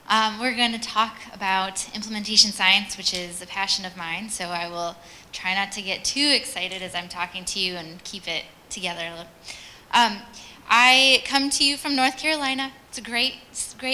We're going to talk about implementation science, which is a passion of mine, so I will try not to get too excited as I'm talking to you and keep it together. I come to you from North Carolina. It's a great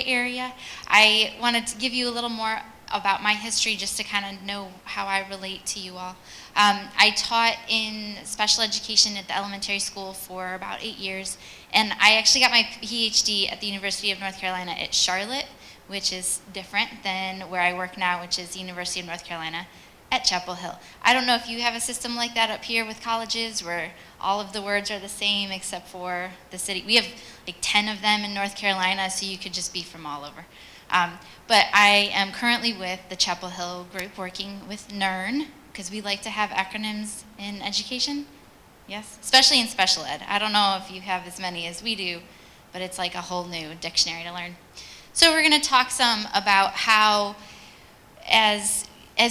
area. I wanted to give you a little more about my history just to kind of know how I relate to you all. I taught in special education at the elementary school for about 8 years, and I actually got my PhD at the University of North Carolina at Charlotte, which is different than where I work now, which is the University of North Carolina at Chapel Hill. I don't know if you have a system like that up here with colleges where all of the words are the same except for the city. We have like 10 of them in North Carolina, so you could just be from all over. But I am currently with the Chapel Hill group working with NERN, because we like to have acronyms in education. Yes, especially in special ed. I don't know if you have as many as we do, but it's like a whole new dictionary to learn. So we're going to talk some about how, as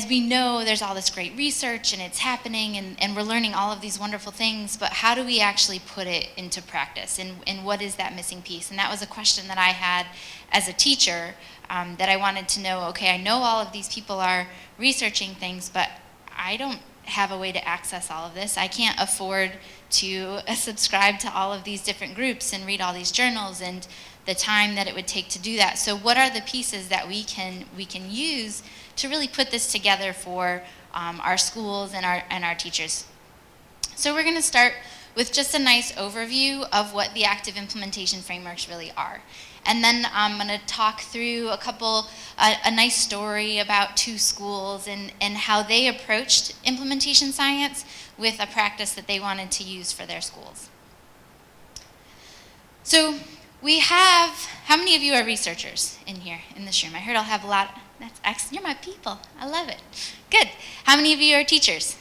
we know, there's all this great research and it's happening and we're learning all of these wonderful things, but how do we actually put it into practice, and what is that missing piece? And that was a question that I had as a teacher, that I wanted to know, okay, I know all of these people are researching things, but I don't have a way to access all of this. I can't afford to subscribe to all of these different groups and read all these journals and the time that it would take to do that. So what are the pieces that we can use to really put this together for our schools and our teachers? So we're going to start with just a nice overview of what the active implementation frameworks really are. And then I'm going to talk through a nice story about 2 schools and how they approached implementation science with a practice that they wanted to use for their schools. So we have, how many of you are researchers in here, in this room? I heard I'll have a lot. That's excellent. You're my people. I love it. Good. How many of you are teachers?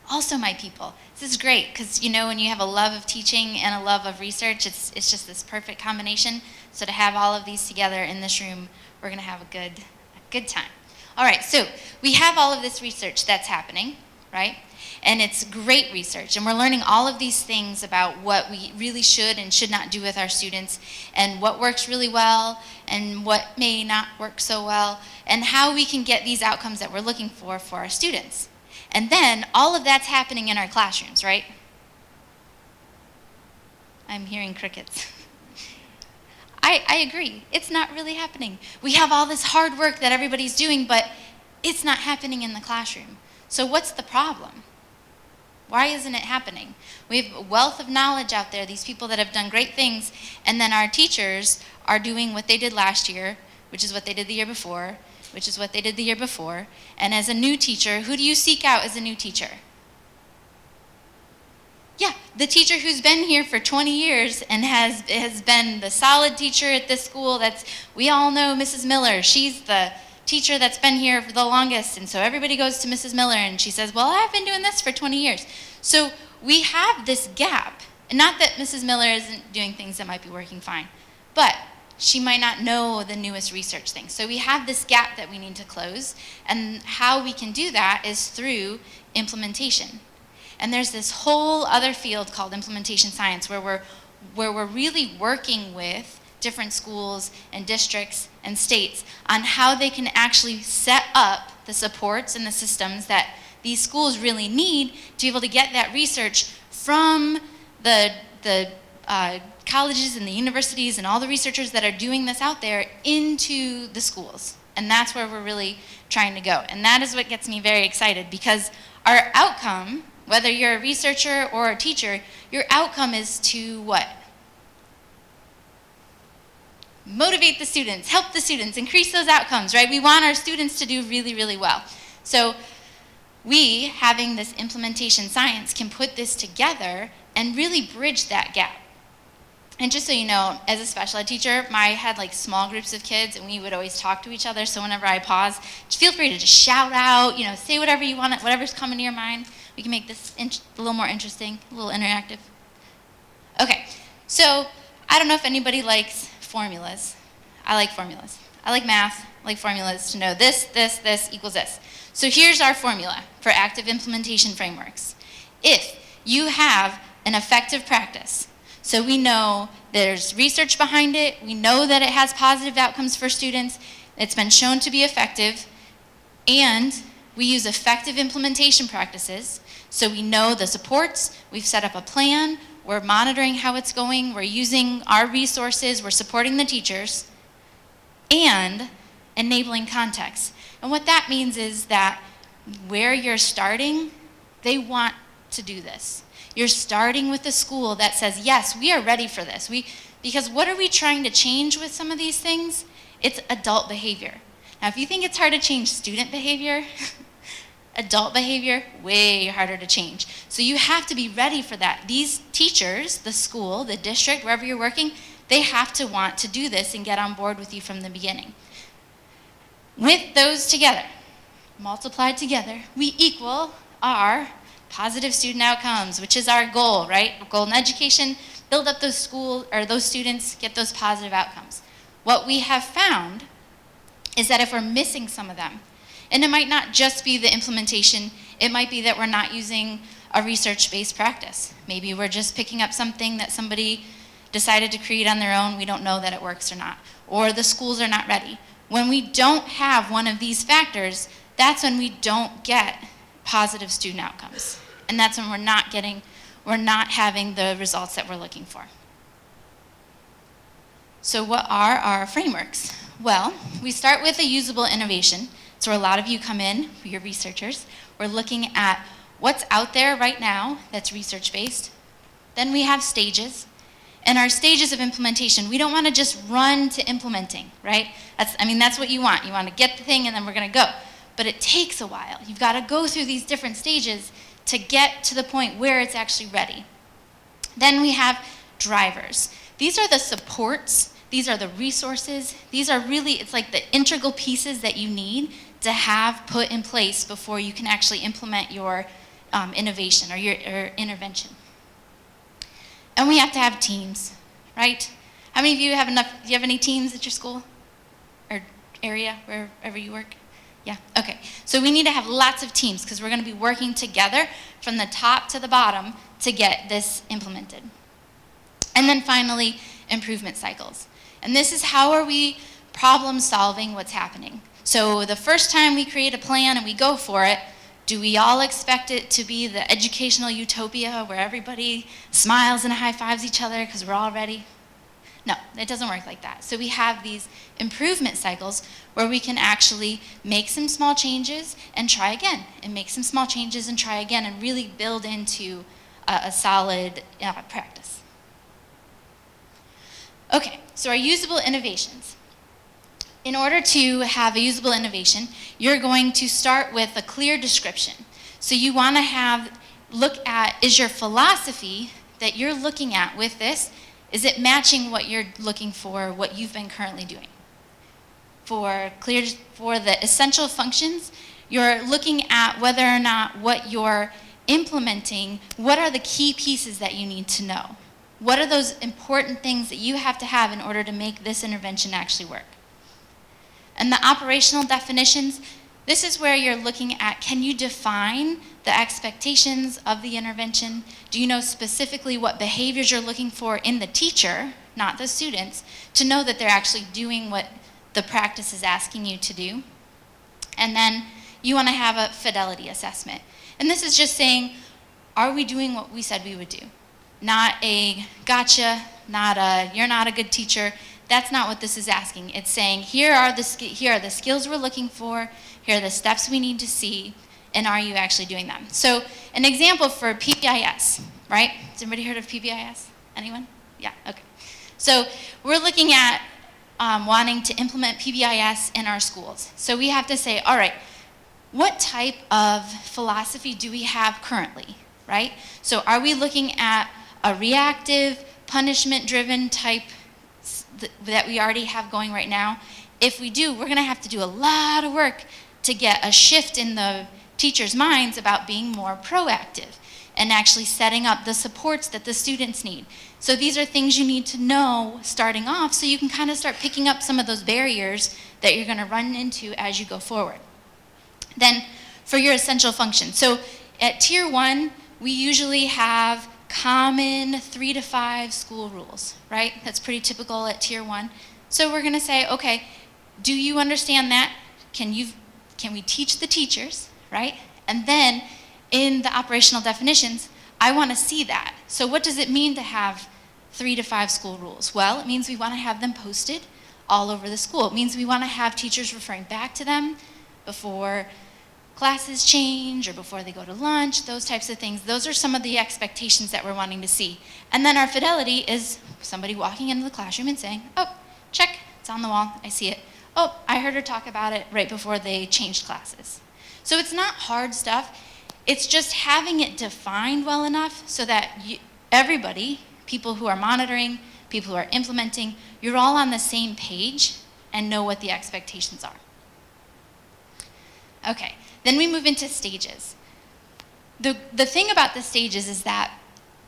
Also my people. This is great, because you know when you have a love of teaching and a love of research, it's just this perfect combination. So to have all of these together in this room, we're going to have a good time. All right, so we have all of this research that's happening, right? And it's great research, and we're learning all of these things about what we really should and should not do with our students, and what works really well and what may not work so well, and how we can get these outcomes that we're looking for our students. And then all of that's happening in our classrooms, right? I'm hearing crickets. I agree. It's not really happening. We have all this hard work that everybody's doing, but it's not happening in the classroom. So what's the problem? Why isn't it happening? We have a wealth of knowledge out there, these people that have done great things, and then our teachers are doing what they did last year, which is what they did the year before, which is what they did the year before. And as a new teacher, who do you seek out as a new teacher? Yeah, the teacher who's been here for 20 years and has been the solid teacher at this school. We all know Mrs. Miller. She's the teacher that's been here for the longest, and so everybody goes to Mrs. Miller and she says, well, I've been doing this for 20 years. So we have this gap, and not that Mrs. Miller isn't doing things that might be working fine, but she might not know the newest research things. So we have this gap that we need to close, and how we can do that is through implementation. And there's this whole other field called implementation science where we're really working with different schools and districts and states on how they can actually set up the supports and the systems that these schools really need to be able to get that research from the colleges and the universities and all the researchers that are doing this out there into the schools. And that's where we're really trying to go. And that is what gets me very excited, because our outcome, whether you're a researcher or a teacher, your outcome is to what? Motivate the students, help the students, increase those outcomes, right? We want our students to do really, really well. So we, having this implementation science, can put this together and really bridge that gap. And just so you know, as a special ed teacher, I had like small groups of kids, and we would always talk to each other. So whenever I pause, just feel free to just shout out, say whatever you want, whatever's coming to your mind. We can make this a little more interesting, a little interactive. Okay, so I don't know if anybody likes formulas. I like formulas. I like math. I like formulas to know this equals this. So here's our formula for active implementation frameworks. If you have an effective practice, So we know there's research behind it. We know that it has positive outcomes for students. It's been shown to be effective. And we use effective implementation practices. So we know the supports. We've set up a plan. We're monitoring how it's going. We're using our resources. We're supporting the teachers. And enabling context. And what that means is that where you're starting, they want to do this. You're starting with a school that says, yes, we are ready for this. Because what are we trying to change with some of these things? It's adult behavior. Now, if you think it's hard to change student behavior, adult behavior, way harder to change. So you have to be ready for that. These teachers, the school, the district, wherever you're working, they have to want to do this and get on board with you from the beginning. With those together, multiplied together, we equal our positive student outcomes, which is our goal, right? Our goal in education, build up those those students, get those positive outcomes. What we have found is that if we're missing some of them, and it might not just be the implementation, it might be that we're not using a research-based practice. Maybe we're just picking up something that somebody decided to create on their own, we don't know that it works or not. Or the schools are not ready. When we don't have one of these factors, that's when we don't get positive student outcomes. And that's when we're not having the results that we're looking for. So what are our frameworks? Well, we start with a usable innovation. So a lot of you come in, you're researchers. We're looking at what's out there right now that's research-based. Then we have stages. And our stages of implementation, we don't want to just run to implementing, right? That's what you want. You want to get the thing and then we're going to go. But it takes a while. You've got to go through these different stages to get to the point where it's actually ready. Then we have drivers. These are the supports. These are the resources. These are really, it's like the integral pieces that you need to have put in place before you can actually implement your innovation or your intervention. And we have to have teams, right? How many of you do you have any teams at your school or area, wherever you work? Yeah, okay. So we need to have lots of teams because we're going to be working together from the top to the bottom to get this implemented. And then finally, improvement cycles. And this is how are we problem solving what's happening. So the first time we create a plan and we go for it, do we all expect it to be the educational utopia where everybody smiles and high-fives each other because we're all ready? No, it doesn't work like that. So we have these improvement cycles where we can actually make some small changes and try again, and make some small changes and try again, and really build into a solid practice. Okay, so our usable innovations. In order to have a usable innovation, you're going to start with a clear description. So you want to look at, is your philosophy that you're looking at with this, is it matching what you're looking for, what you've been currently doing? For the essential functions, you're looking at whether or not what you're implementing, what are the key pieces that you need to know? What are those important things that you have to have in order to make this intervention actually work? And the operational definitions, this is where you're looking at, can you define the expectations of the intervention? Do you know specifically what behaviors you're looking for in the teacher, not the students, to know that they're actually doing what the practice is asking you to do? And then you want to have a fidelity assessment. And this is just saying, are we doing what we said we would do? Not a gotcha, not a you're not a good teacher. That's not what this is asking. It's saying, here are the skills we're looking for, here are the steps we need to see, and are you actually doing them? So an example for PBIS, right? Has anybody heard of PBIS? Anyone? Yeah, okay. So we're looking at wanting to implement PBIS in our schools. So we have to say, all right, what type of philosophy do we have currently, right? So are we looking at a reactive, punishment-driven type that we already have going right now? If we do, we're going to have to do a lot of work to get a shift in the teachers' minds about being more proactive and actually setting up the supports that the students need. So these are things you need to know starting off so you can kind of start picking up some of those barriers that you're going to run into as you go forward. Then for your essential functions. So at Tier 1, we usually have common 3 to 5 school rules, right? That's pretty typical at tier 1. So we're going to say, okay, do you understand that? Can we teach the teachers, right? And then in the operational definitions, I want to see that. So what does it mean to have 3 to 5 school rules? Well, it means we want to have them posted all over the school. It means we want to have teachers referring back to them before classes change or before they go to lunch, those types of things. Those are some of the expectations that we're wanting to see. And then our fidelity is somebody walking into the classroom and saying, oh, check, it's on the wall, I see it. Oh, I heard her talk about it right before they changed classes. So it's not hard stuff. It's just having it defined well enough so that everybody, people who are monitoring, people who are implementing, you're all on the same page and know what the expectations are. Okay, then we move into stages. The thing about the stages is that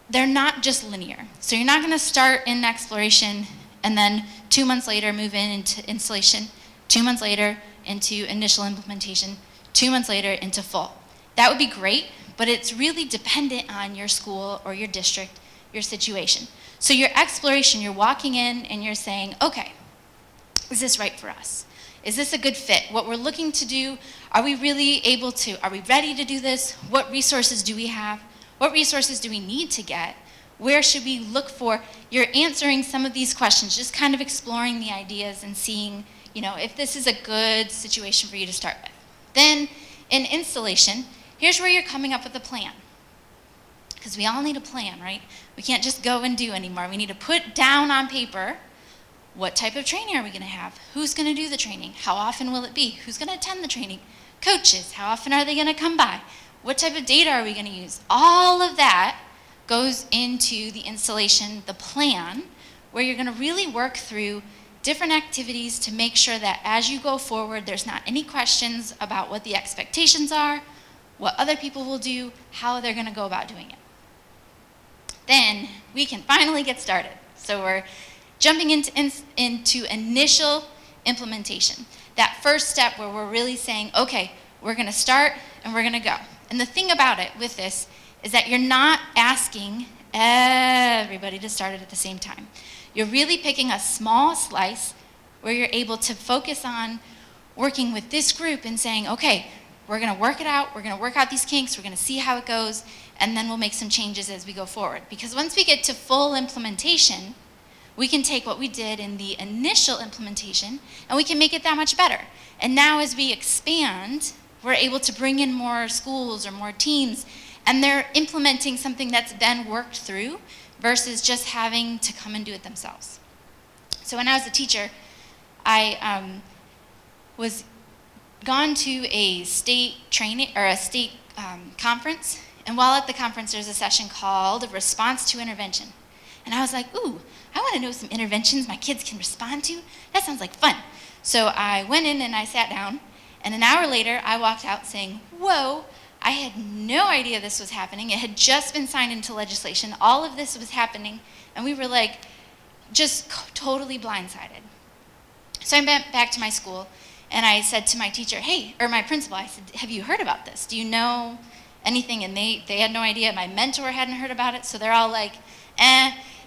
they're not just linear. So you're not going to start in exploration and then 2 months later move into installation, 2 months later into initial implementation, 2 months later into full. That would be great, but it's really dependent on your school or your district, your situation. So your exploration, you're walking in and you're saying, okay, is this right for us? Is this a good fit? What we're looking to do, are we really able to, are we ready to do this? What resources do we have? What resources do we need to get? Where should we look for? You're answering some of these questions, just kind of exploring the ideas and seeing, if this is a good situation for you to start with. Then in installation, here's where you're coming up with a plan. Because we all need a plan, right? We can't just go and do anymore. We need to put down on paper, what type of training are we going to have? Who's going to do the training? How often will it be? Who's going to attend the training? Coaches, how often are they going to come by? What type of data are we going to use? All of that goes into the installation, the plan, where you're going to really work through different activities to make sure that as you go forward, there's not any questions about what the expectations are, what other people will do, how they're going to go about doing it. Then we can finally get started. So we're jumping into initial implementation. That first step where we're really saying, okay, we're going to start and we're going to go. And the thing about it with this is that you're not asking everybody to start it at the same time. You're really picking a small slice where you're able to focus on working with this group and saying, okay, we're going to work it out, we're going to work out these kinks, we're going to see how it goes, and then we'll make some changes as we go forward. Because once we get to full implementation, we can take what we did in the initial implementation and we can make it that much better. And now as we expand, we're able to bring in more schools or more teams, and they're implementing something that's been worked through versus just having to come and do it themselves. So when I was a teacher, I was gone to a state training or a state conference, and while at the conference there's a session called Response to Intervention. And I was like, ooh, I want to know some interventions my kids can respond to. That sounds like fun. So I went in and I sat down, and an hour later I walked out saying, whoa, I had no idea this was happening. It had just been signed into legislation. All of this was happening, and we were like just totally blindsided. So I went back to my school, and I said to my teacher, hey, or my principal, I said, have you heard about this? Do you know anything? And they had no idea. My mentor hadn't heard about it, so they're all like,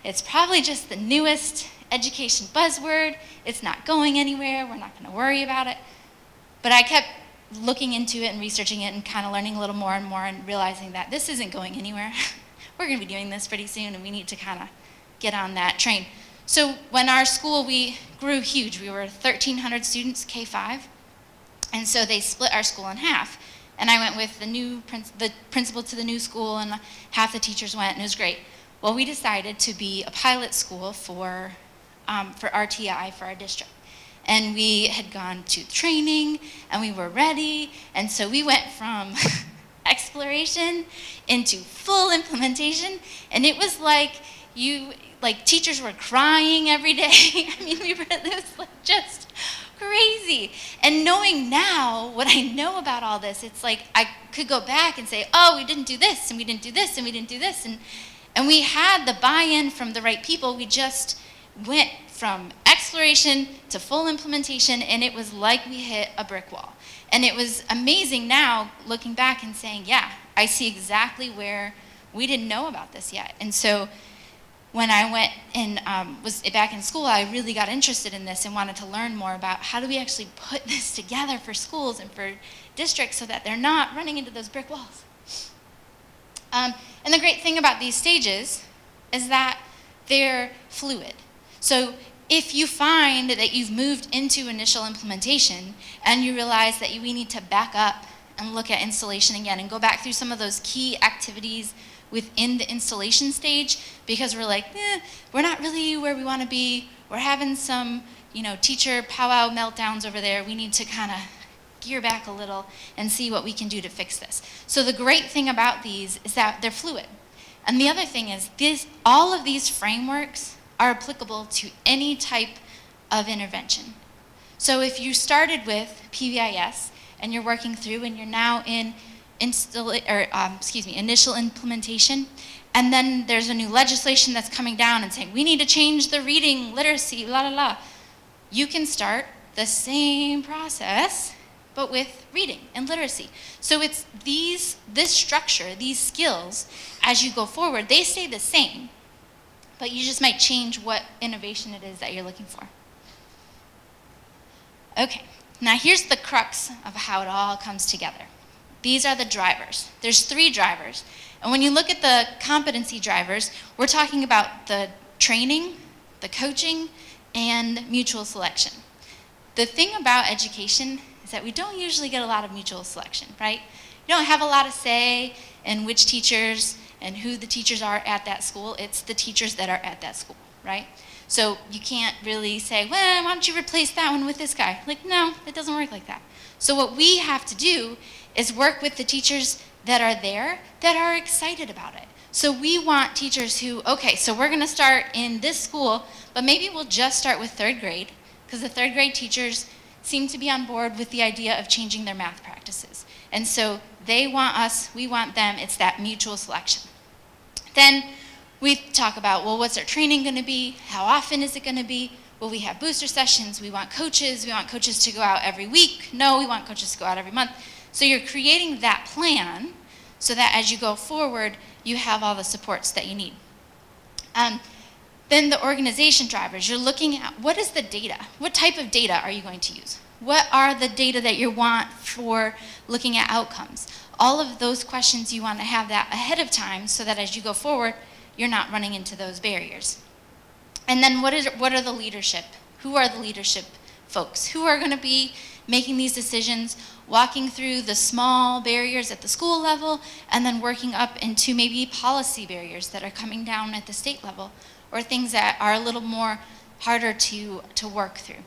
it's probably just the newest education buzzword. It's not going anywhere. We're not going to worry about it. But I kept looking into it and researching it and kind of learning a little more and more and realizing that this isn't going anywhere. We're going to be doing this pretty soon, and we need to kind of get on that train. So when our school, we grew huge. We were 1,300 students, K-5, and so they split our school in half. And I went with the principal to the new school, and half the teachers went, and it was great. Well, we decided to be a pilot school for RTI, for our district. And we had gone to training, and we were ready, and so we went from exploration into full implementation, and it was like teachers were crying every day. I mean, it was like just crazy. And knowing now what I know about all this, it's like I could go back and say, oh, we didn't do this, and we didn't do this, and we didn't do this, and we had the buy-in from the right people. We just went from exploration to full implementation, and it was like we hit a brick wall. And it was amazing now, looking back and saying, yeah, I see exactly where we didn't know about this yet. And so when I went and was back in school, I really got interested in this and wanted to learn more about how do we actually put this together for schools and for districts so that they're not running into those brick walls. And the great thing about these stages is that they're fluid. So if you find that you've moved into initial implementation and you realize that we need to back up and look at installation again and go back through some of those key activities within the installation stage, because we're like, we're not really where we want to be. We're having some, teacher powwow meltdowns over there. We need to kind of gear back a little and see what we can do to fix this. So the great thing about these is that they're fluid. And the other thing is all of these frameworks are applicable to any type of intervention. So if you started with PBIS and you're working through and you're now in initial implementation, and then there's a new legislation that's coming down and saying, we need to change the reading, literacy, la la la. You can start the same process, but with reading and literacy. So it's this structure, these skills, as you go forward, they stay the same, but you just might change what innovation it is that you're looking for. Okay, now here's the crux of how it all comes together. These are the drivers. There's 3 drivers. And when you look at the competency drivers, we're talking about the training, the coaching, and mutual selection. The thing about education is that we don't usually get a lot of mutual selection, right? You don't have a lot of say in which teachers and who the teachers are at that school. It's the teachers that are at that school, right? So you can't really say, well, why don't you replace that one with this guy? Like, no, it doesn't work like that. So what we have to do is work with the teachers that are there that are excited about it. So we want teachers who, okay, so we're gonna start in this school, but maybe we'll just start with 3rd grade, because the 3rd grade teachers seem to be on board with the idea of changing their math practices. And so they want us, we want them, it's that mutual selection. Then we talk about, well, what's our training gonna be? How often is it gonna be? Will we have booster sessions? We want coaches to go out every week. No, we want coaches to go out every month. So you're creating that plan so that as you go forward, you have all the supports that you need. Then the organization drivers, you're looking at what is the data? What type of data are you going to use? What are the data that you want for looking at outcomes? All of those questions you want to have that ahead of time so that as you go forward, you're not running into those barriers. And then what are the leadership? Who are the leadership folks? Who are going to be making these decisions, walking through the small barriers at the school level, and then working up into maybe policy barriers that are coming down at the state level, or things that are a little more harder to work through.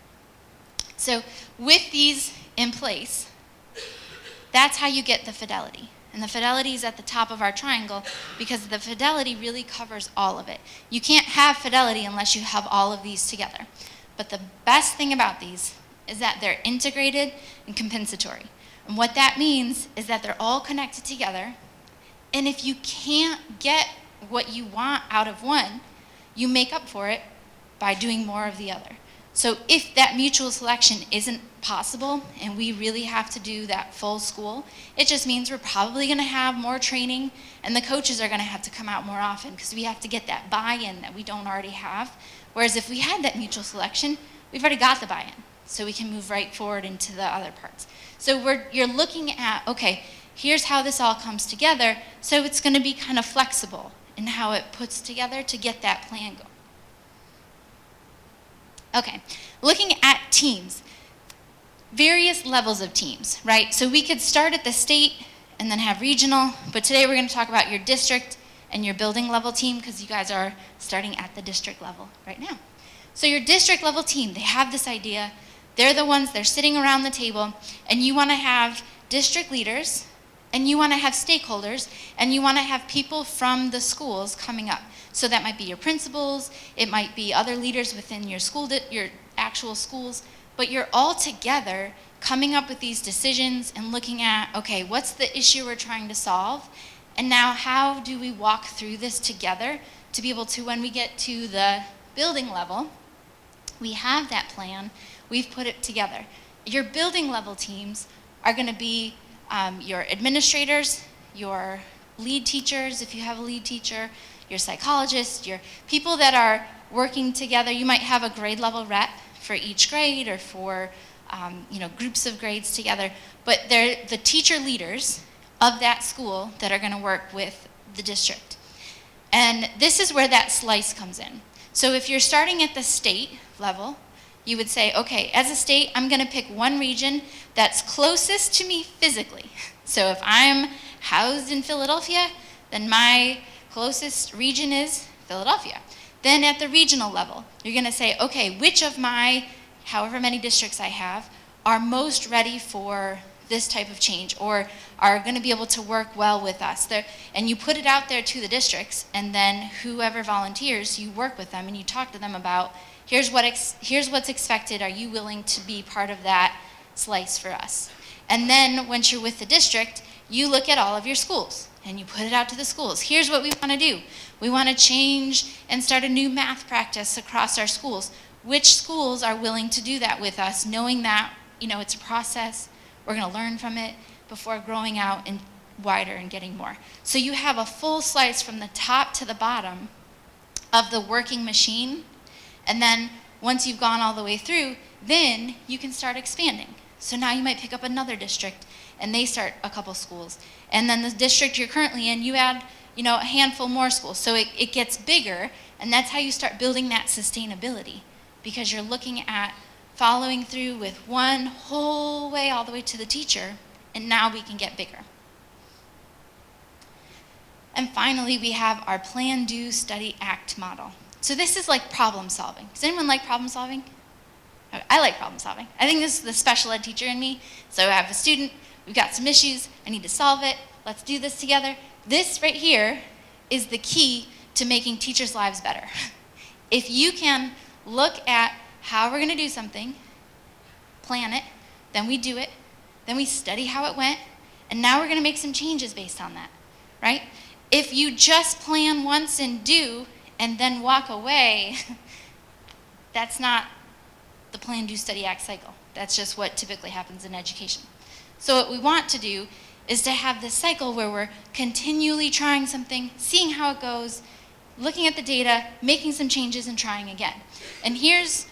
So with these in place, that's how you get the fidelity. And the fidelity is at the top of our triangle because the fidelity really covers all of it. You can't have fidelity unless you have all of these together. But the best thing about these is that they're integrated and compensatory. And what that means is that they're all connected together. And if you can't get what you want out of one, you make up for it by doing more of the other. So if that mutual selection isn't possible and we really have to do that full school, it just means we're probably going to have more training and the coaches are going to have to come out more often because we have to get that buy-in that we don't already have. Whereas if we had that mutual selection, we've already got the buy-in, so we can move right forward into the other parts. So you're looking at, okay, here's how this all comes together, so it's going to be kind of flexible in how it puts together to get that plan going. Okay, looking at teams, various levels of teams, right? So we could start at the state and then have regional, but today we're going to talk about your district and your building level team because you guys are starting at the district level right now. So your district level team, they have this idea. They're the ones, they're sitting around the table, and you want to have district leaders, and you want to have stakeholders, and you want to have people from the schools coming up. So that might be your principals, it might be other leaders within your school, your actual schools, but you're all together coming up with these decisions and looking at, okay, what's the issue we're trying to solve? And now how do we walk through this together to be able to, when we get to the building level, we have that plan, we've put it together. Your building level teams are going to be your administrators, your lead teachers, if you have a lead teacher, your psychologist, your people that are working together. You might have a grade level rep for each grade or for groups of grades together, but they're the teacher leaders of that school that are going to work with the district. And this is where that slice comes in. So if you're starting at the state level, you would say, okay, as a state, I'm going to pick one region that's closest to me physically. So if I'm housed in Philadelphia, then my closest region is Philadelphia. Then at the regional level, you're going to say, okay, which of my however many districts I have are most ready for this type of change or are going to be able to work well with us. And you put it out there to the districts, and then whoever volunteers, you work with them and you talk to them about, here's what's expected. Are you willing to be part of that slice for us? And then once you're with the district, you look at all of your schools and you put it out to the schools. Here's what we want to do. We want to change and start a new math practice across our schools. Which schools are willing to do that with us, knowing that, it's a process, we're going to learn from it before growing out and wider and getting more. So you have a full slice from the top to the bottom of the working machine, and then once you've gone all the way through, then you can start expanding. So now you might pick up another district, and they start a couple schools. And then the district you're currently in, you add, a handful more schools. So it gets bigger, and that's how you start building that sustainability, because you're looking at following through with one whole way all the way to the teacher, and now we can get bigger. And finally, we have our plan, do, study, act model. So this is like problem solving. Does anyone like problem solving? I like problem solving. I think this is the special ed teacher in me. So I have a student, we've got some issues, I need to solve it, let's do this together. This right here is the key to making teachers' lives better. If you can look at how we're going to do something, plan it, then we do it, then we study how it went, and now we're going to make some changes based on that, right? If you just plan once and do, and then walk away, that's not the plan, do, study, act cycle. That's just what typically happens in education. So what we want to do is to have this cycle where we're continually trying something, seeing how it goes, looking at the data, making some changes, and trying again. And here's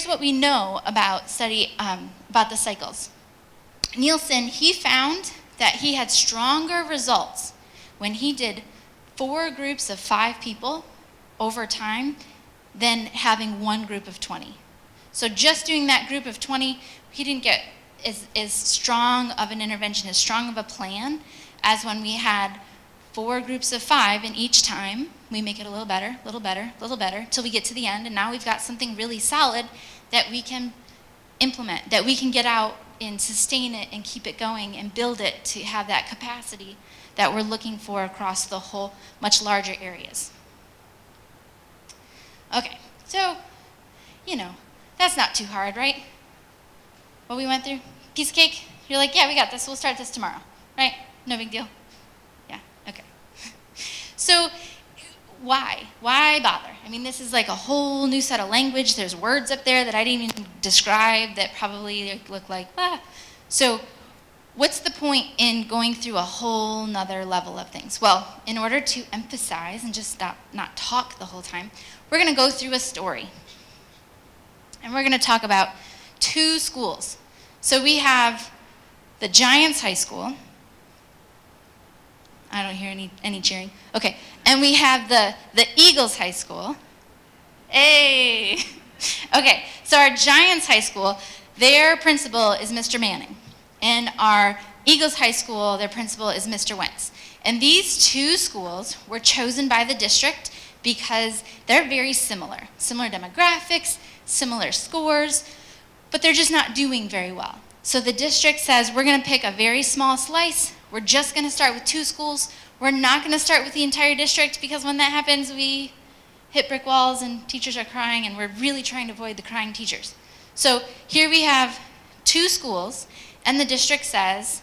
what we know about about the cycles. Nielsen, he found that he had stronger results when he did 4 groups of 5 people over time than having one group of 20. So just doing that group of 20, he didn't get as strong of an intervention, as strong of a plan as when we had 4 groups of 5, and each time we make it a little better, little better, little better, till we get to the end, and now we've got something really solid that we can implement, that we can get out and sustain it and keep it going and build it to have that capacity that we're looking for across the whole, much larger areas. Okay, so, that's not too hard, right? What we went through? Piece of cake? You're like, yeah, we got this, we'll start this tomorrow, right? No big deal. Yeah, okay. So, why? Why bother? I mean, this is like a whole new set of language. There's words up there that I didn't even describe that probably look like, So, what's the point in going through a whole nother level of things? Well, in order to emphasize and just not talk the whole time, we're going to go through a story. And we're going to talk about 2 schools. So we have the Giants High School. I don't hear any cheering. Okay. And we have the Eagles High School. Hey! Okay, so our Giants High School, their principal is Mr. Manning. And our Eagles High School, their principal is Mr. Wentz. And these 2 schools were chosen by the district because they're very similar. Similar demographics, similar scores, but they're just not doing very well. So the district says, we're going to pick a very small slice. We're just going to start with 2 schools. We're not going to start with the entire district, because when that happens, we hit brick walls and teachers are crying, and we're really trying to avoid the crying teachers. So here we have 2 schools, and the district says,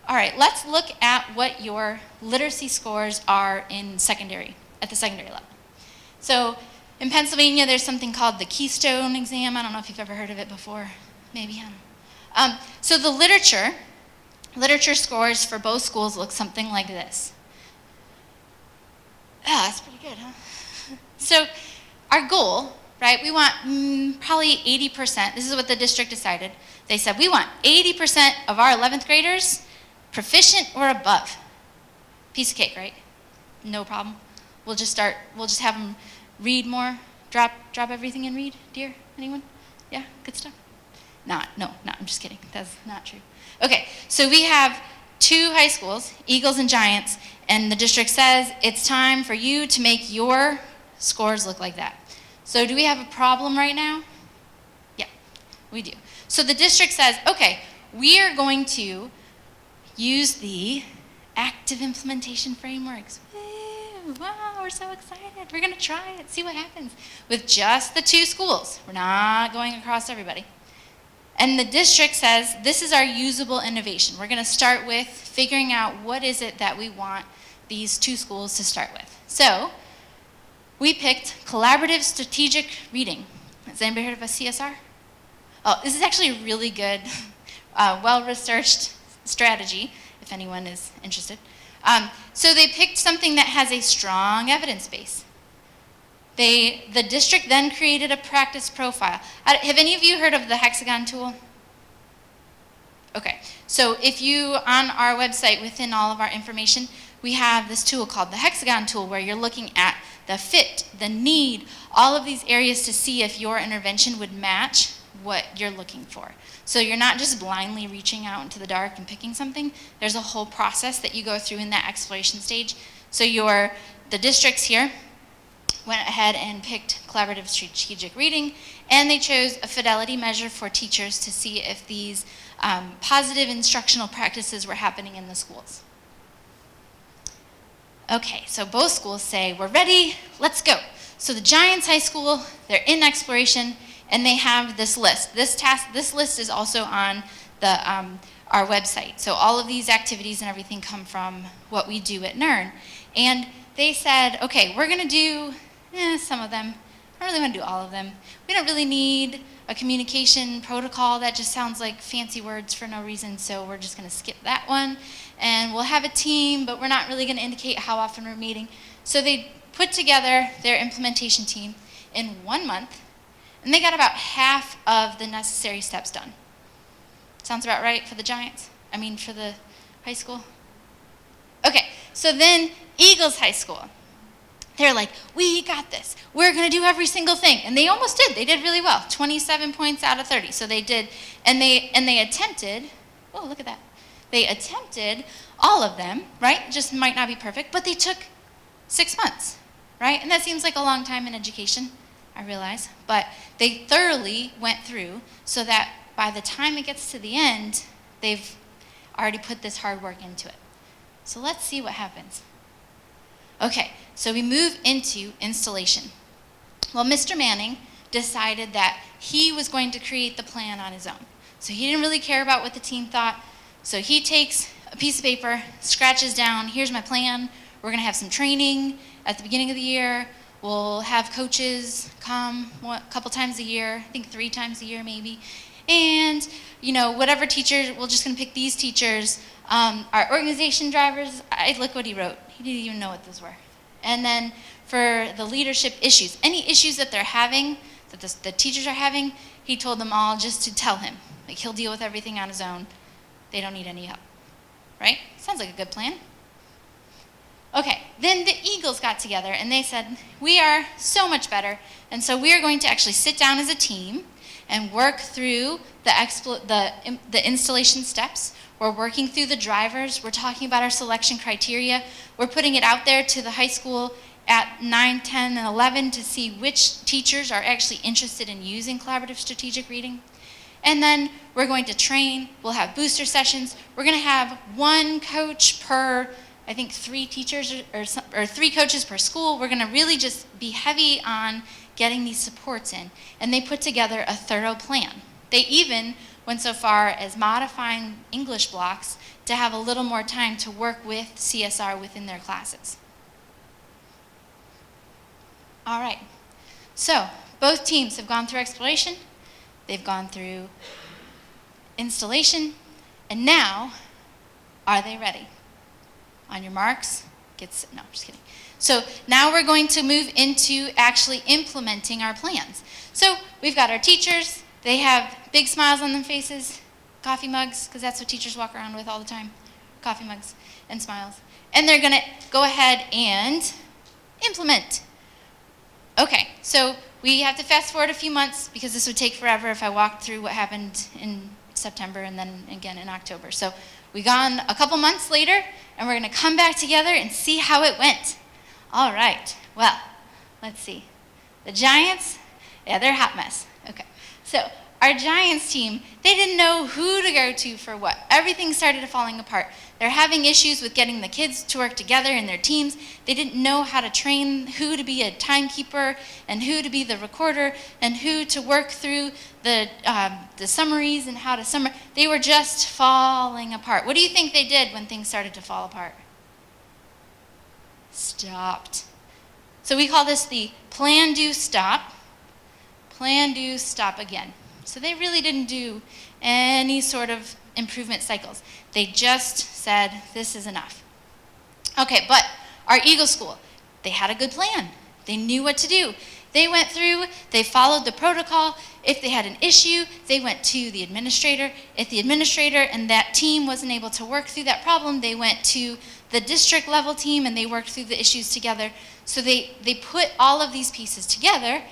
all right, let's look at what your literacy scores are at the secondary level. So in Pennsylvania, there's something called the Keystone exam. I don't know if you've ever heard of it before. Maybe, I don't know. So the literature scores for both schools look something like this. Ah, that's pretty good, huh? So our goal, right, we want probably 80%. This is what the district decided. They said, we want 80% of our 11th graders proficient or above. Piece of cake, right? No problem. We'll just have them read more, drop everything and read, dear? Anyone? Yeah, good stuff? No, I'm just kidding. That's not true. Okay, so we have 2 high schools, Eagles and Giants, and the district says it's time for you to make your scores look like that. So do we have a problem right now? Yeah, we do. So the district says, okay, we are going to use the active implementation frameworks. Wow, we're so excited. We're going to try it, see what happens. With just the 2 schools. We're not going across everybody. And the district says, this is our usable innovation. We're going to start with figuring out what is it that we want these 2 schools to start with. So we picked collaborative strategic reading. Has anybody heard of a CSR? Oh, this is actually a really good, well-researched strategy, if anyone is interested. So they picked something that has a strong evidence base. The district then created a practice profile. Have any of you heard of the hexagon tool? Okay, so if you, on our website, within all of our information, we have this tool called the hexagon tool where you're looking at the fit, the need, all of these areas to see if your intervention would match what you're looking for. So you're not just blindly reaching out into the dark and picking something. There's a whole process that you go through in that exploration stage. So the districts here went ahead and picked collaborative strategic reading, and they chose a fidelity measure for teachers to see if these positive instructional practices were happening in the schools. Okay, so both schools say, we're ready, let's go. So the Giants High School, they're in exploration, and they have this list. This list is also on our website. So all of these activities and everything come from what we do at NERN. And they said, okay, we're going to do some of them. I don't really want to do all of them. We don't really need a communication protocol. That just sounds like fancy words for no reason, so we're just going to skip that one. And we'll have a team, but we're not really going to indicate how often we're meeting. So they put together their implementation team in 1 month, and they got about half of the necessary steps done. Sounds about right for the Giants? I mean, for the high school? Okay, so then Eagles High School. They're like, we got this. We're going to do every single thing. And they almost did. They did really well. 27 points out of 30. So they did. And they attempted, oh, look at that. They attempted all of them, right? Just might not be perfect, but they took 6 months, right? And that seems like a long time in education, I realize. But they thoroughly went through so that by the time it gets to the end, they've already put this hard work into it. So let's see what happens. Okay, so we move into installation. Well, Mr. Manning decided that he was going to create the plan on his own. So he didn't really care about what the team thought. So he takes a piece of paper, scratches down, here's my plan. We're going to have some training at the beginning of the year. We'll have coaches come a couple times a year, I think 3 times a year maybe. And, whatever teachers, we're just going to pick these teachers. Our organization drivers, look what he wrote. He didn't even know what those were. And then for the leadership issues, any issues that they're having, that the teachers are having, he told them all just to tell him. Like, he'll deal with everything on his own. They don't need any help. Right? Sounds like a good plan. Okay, then the Eagles got together and they said, we are so much better, and so we are going to actually sit down as a team and work through the installation steps. We're working through the drivers. We're talking about our selection criteria. We're putting it out there to the high school at 9, 10, and 11 to see which teachers are actually interested in using collaborative strategic reading. And then we're going to train. We'll have booster sessions. We're going to have 1 coach per, I think, 3 teachers or 3 coaches per school. We're going to really just be heavy on getting these supports in. And they put together a thorough plan. They even went so far as modifying English blocks to have a little more time to work with CSR within their classes. All right, so both teams have gone through exploration, they've gone through installation, and now, are they ready? On your marks, no, I'm just kidding. So now we're going to move into actually implementing our plans. So we've got our teachers. They have big smiles on their faces, coffee mugs, because that's what teachers walk around with all the time, coffee mugs and smiles. And they're going to go ahead and implement. Okay, so we have to fast forward a few months because this would take forever if I walked through what happened in September and then again in October. So we gone a couple months later, and we're going to come back together and see how it went. All right, well, let's see. The Giants, yeah, they're a hot mess. Okay, so our Giants team, they didn't know who to go to for what. Everything started falling apart. They're having issues with getting the kids to work together in their teams. They didn't know how to train who to be a timekeeper and who to be the recorder and who to work through the summaries and how to summarize. They were just falling apart. What do you think they did when things started to fall apart? Stopped. So we call this the plan, do, stop. Plan, do, stop again. So they really didn't do any sort of improvement cycles. They just said, this is enough. Okay, but our Eagle School, they had a good plan. They knew what to do. They went through, they followed the protocol. If they had an issue, they went to the administrator. If the administrator and that team wasn't able to work through that problem, they went to the district level team and they worked through the issues together. So they put all of these pieces together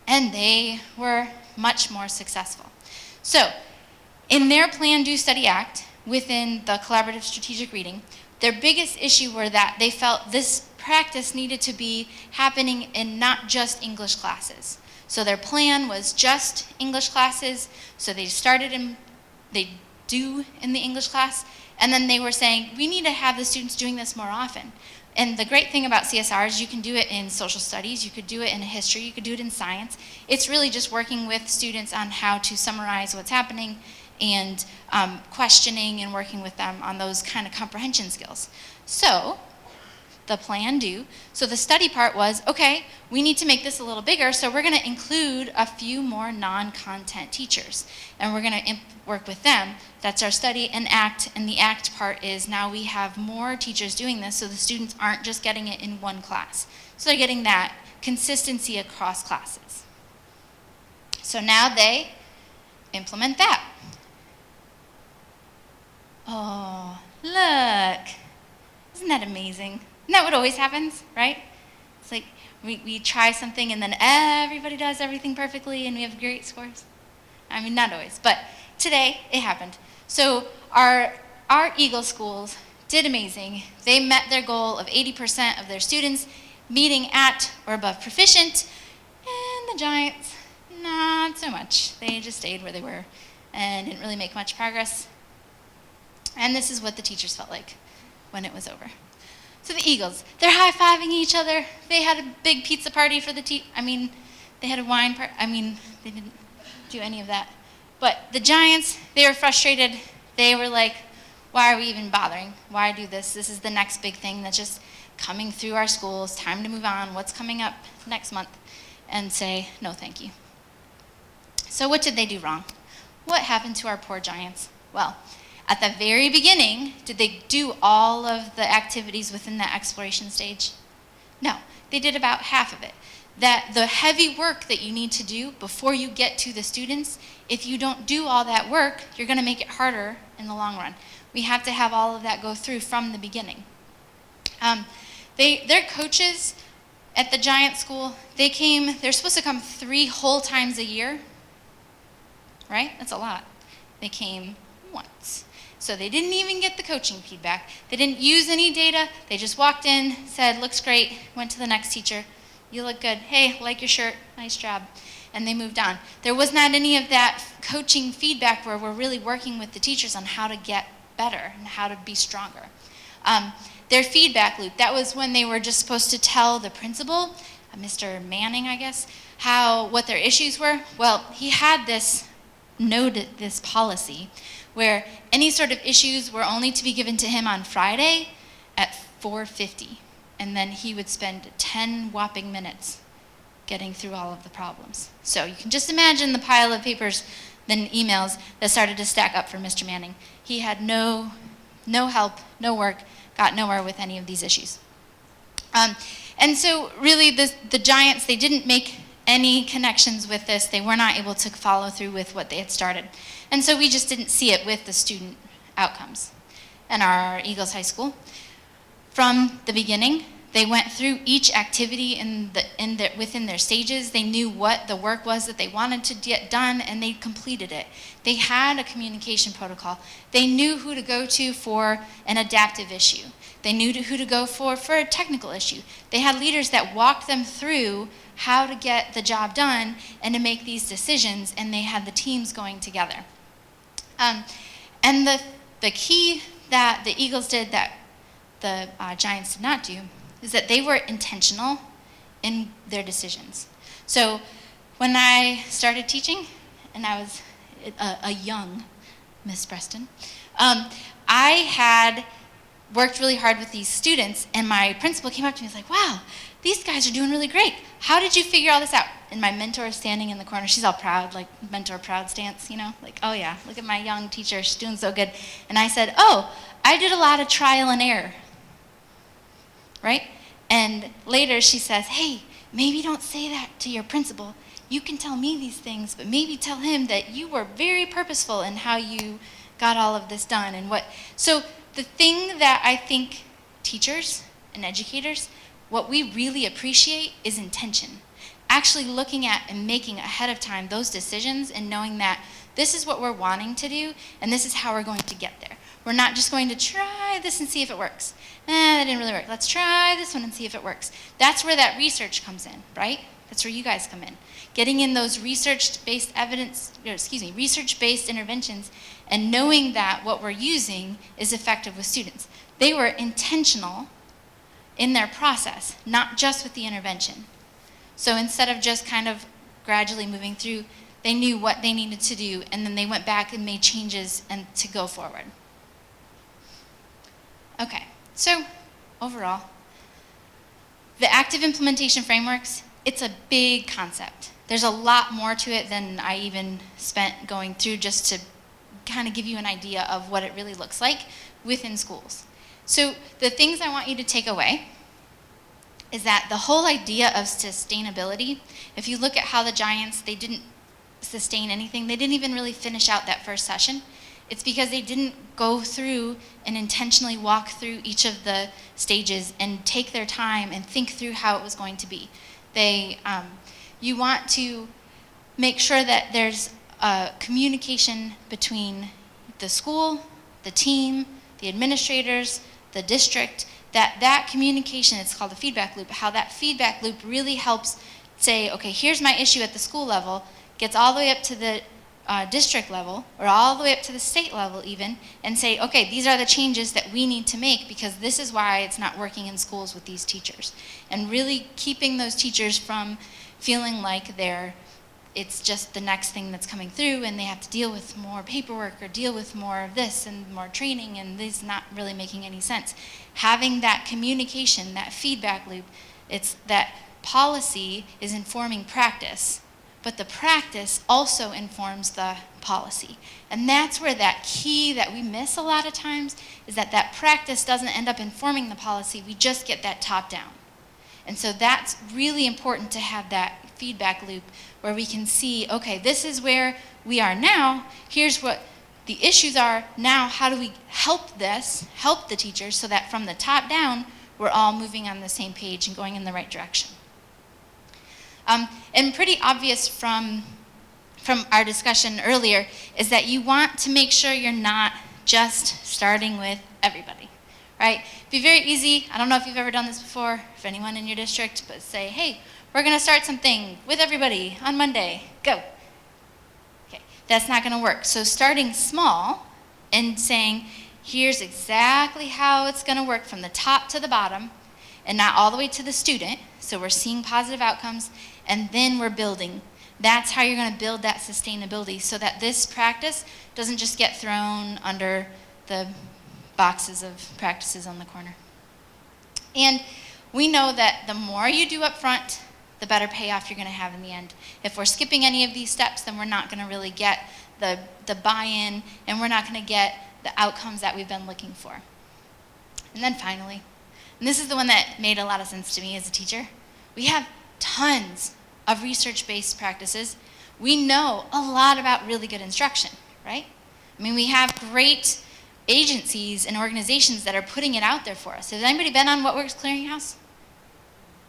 and they were much more successful. So in their Plan, Do, Study, Act, within the collaborative strategic reading, their biggest issue were that they felt this practice needed to be happening in not just English classes. So their plan was just English classes, so they do in the English class, and then they were saying, we need to have the students doing this more often. And the great thing about CSR is you can do it in social studies, you could do it in history, you could do it in science. It's really just working with students on how to summarize what's happening and questioning and working with them on those kind of comprehension skills. So the plan, do. So the study part was, okay, we need to make this a little bigger, so we're going to include a few more non-content teachers, and we're going to work with them. That's our study and act, and the act part is now we have more teachers doing this, so the students aren't just getting it in one class. So they're getting that consistency across classes. So now they implement that. Oh, look. Isn't that amazing? Isn't that what always happens, right? It's like we try something and then everybody does everything perfectly and we have great scores. I mean, not always, but today it happened. So our Eagle schools did amazing. They met their goal of 80% of their students meeting at or above proficient, and the Giants, not so much. They just stayed where they were and didn't really make much progress. And this is what the teachers felt like when it was over. So the Eagles, they're high-fiving each other. They had a big pizza party for the they had a wine party. They didn't do any of that. But the Giants, they were frustrated. They were like, why are we even bothering? Why do this? This is the next big thing that's just coming through our schools. Time to move on. What's coming up next month? And say, no, thank you. So what did they do wrong? What happened to our poor Giants? Well, at the very beginning, did they do all of the activities within that exploration stage? No, they did about half of it. That the heavy work that you need to do before you get to the students, if you don't do all that work, you're going to make it harder in the long run. We have to have all of that go through from the beginning. Their coaches at the Giant School, they're supposed to come 3 whole times a year, right? That's a lot. They came once. So they didn't even get the coaching feedback. They didn't use any data. They just walked in, said, looks great, went to the next teacher. You look good. Hey, like your shirt. Nice job. And they moved on. There was not any of that coaching feedback where we're really working with the teachers on how to get better and how to be stronger. Their feedback loop, that was when they were just supposed to tell the principal, Mr. Manning, I guess, what their issues were. Well, he had this policy where any sort of issues were only to be given to him on Friday at 4:50. And then he would spend 10 whopping minutes getting through all of the problems. So you can just imagine the pile of papers and emails that started to stack up for Mr. Manning. He had no help, no work, got nowhere with any of these issues. And so really the Giants, they didn't make any connections with this. They were not able to follow through with what they had started. And so we just didn't see it with the student outcomes in our Eagles High School. From the beginning, they went through each activity within their stages. They knew what the work was that they wanted to get done, and they completed it. They had a communication protocol. They knew who to go to for an adaptive issue. They knew who to go for a technical issue. They had leaders that walked them through how to get the job done and to make these decisions, and they had the teams going together. And the key that the Eagles did that the Giants did not do is that they were intentional in their decisions. So when I started teaching, and I was a young Miss Preston, I had worked really hard with these students, and my principal came up to me and was like, wow, these guys are doing really great. How did you figure all this out? And my mentor is standing in the corner. She's all proud, like mentor proud stance, like, oh yeah, look at my young teacher, she's doing so good. And I said, oh, I did a lot of trial and error, right? And later she says, hey, maybe don't say that to your principal. You can tell me these things, but maybe tell him that you were very purposeful in how you got all of this done and what. So the thing that I think teachers and educators, what we really appreciate is intention. Actually looking at and making ahead of time those decisions and knowing that this is what we're wanting to do and this is how we're going to get there. We're not just going to try this and see if it works. That didn't really work. Let's try this one and see if it works. That's where that research comes in, right? That's where you guys come in. Getting in those research-based interventions and knowing that what we're using is effective with students. They were intentional in their process, not just with the intervention. So instead of just kind of gradually moving through, they knew what they needed to do, and then they went back and made changes and to go forward. Okay, so overall, the active implementation frameworks, it's a big concept. There's a lot more to it than I even spent going through just to kind of give you an idea of what it really looks like within schools. So the things I want you to take away is that the whole idea of sustainability, if you look at how the Giants, they didn't sustain anything. They didn't even really finish out that first session. It's because they didn't go through and intentionally walk through each of the stages and take their time and think through how it was going to be. You want to make sure that there's communication between the school, the team, the administrators, the district, that communication, it's called a feedback loop, how that feedback loop really helps say, okay, here's my issue at the school level, gets all the way up to the district level, or all the way up to the state level even, and say, okay, these are the changes that we need to make because this is why it's not working in schools with these teachers. And really keeping those teachers from feeling like it's just the next thing that's coming through and they have to deal with more paperwork or deal with more of this and more training and this not really making any sense. Having that communication, that feedback loop, it's that policy is informing practice, but the practice also informs the policy. And that's where that key that we miss a lot of times is that practice doesn't end up informing the policy, we just get that top down. And so that's really important to have that feedback loop where we can see, okay, this is where we are now, here's what the issues are now, how do we help the teachers so that from the top down, we're all moving on the same page and going in the right direction. And pretty obvious from our discussion earlier is that you want to make sure you're not just starting with everybody, right? It'd be very easy, I don't know if you've ever done this before, if anyone in your district, but say, hey, we're gonna start something with everybody on Monday, go. Okay, that's not gonna work. So starting small and saying, here's exactly how it's gonna work from the top to the bottom and not all the way to the student, so we're seeing positive outcomes, and then we're building. That's how you're gonna build that sustainability so that this practice doesn't just get thrown under the boxes of practices on the corner. And we know that the more you do up front, the better payoff you're gonna have in the end. If we're skipping any of these steps, then we're not gonna really get the buy-in, and we're not gonna get the outcomes that we've been looking for. And then finally, And this is the one that made a lot of sense to me as a teacher. We have tons of research-based practices. We know a lot about really good instruction, right? I mean, we have great agencies and organizations that are putting it out there for us. Has anybody been on What Works Clearinghouse?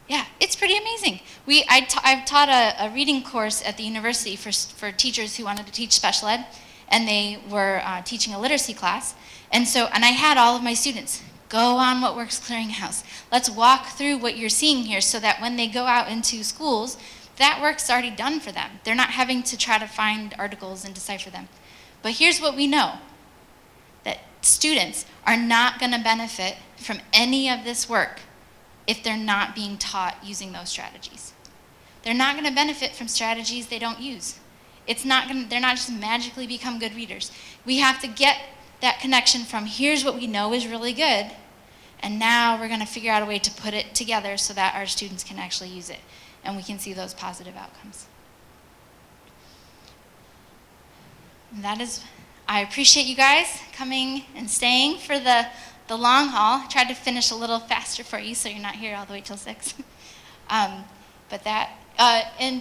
Yeah, it's pretty amazing. I've taught a reading course at the university for teachers who wanted to teach special ed, and they were teaching a literacy class. And I had all of my students go on What Works Clearinghouse. Let's walk through what you're seeing here so that when they go out into schools, that work's already done for them. They're not having to try to find articles and decipher them. But here's what we know, that students are not going to benefit from any of this work if they're not being taught using those strategies. They're not going to benefit from strategies they don't use. They're not just magically become good readers. We have to get that connection from here's what we know is really good, and now we're going to figure out a way to put it together so that our students can actually use it, and we can see those positive outcomes. And I appreciate you guys coming and staying for the long haul. I tried to finish a little faster for you so you're not here all the way till 6. And I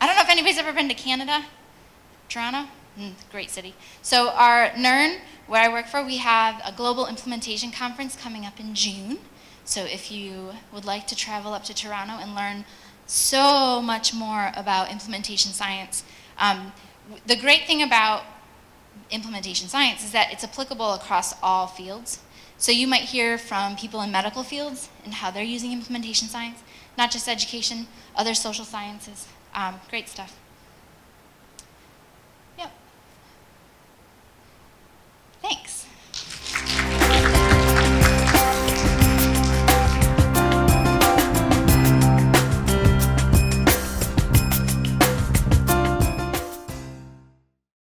don't know if anybody's ever been to Canada, Toronto, great city. So our NERN, where I work for, we have a global implementation conference coming up in June. So if you would like to travel up to Toronto and learn so much more about implementation science, the great thing about implementation science is that it's applicable across all fields. So you might hear from people in medical fields and how they're using implementation science, not just education, other social sciences. Great stuff.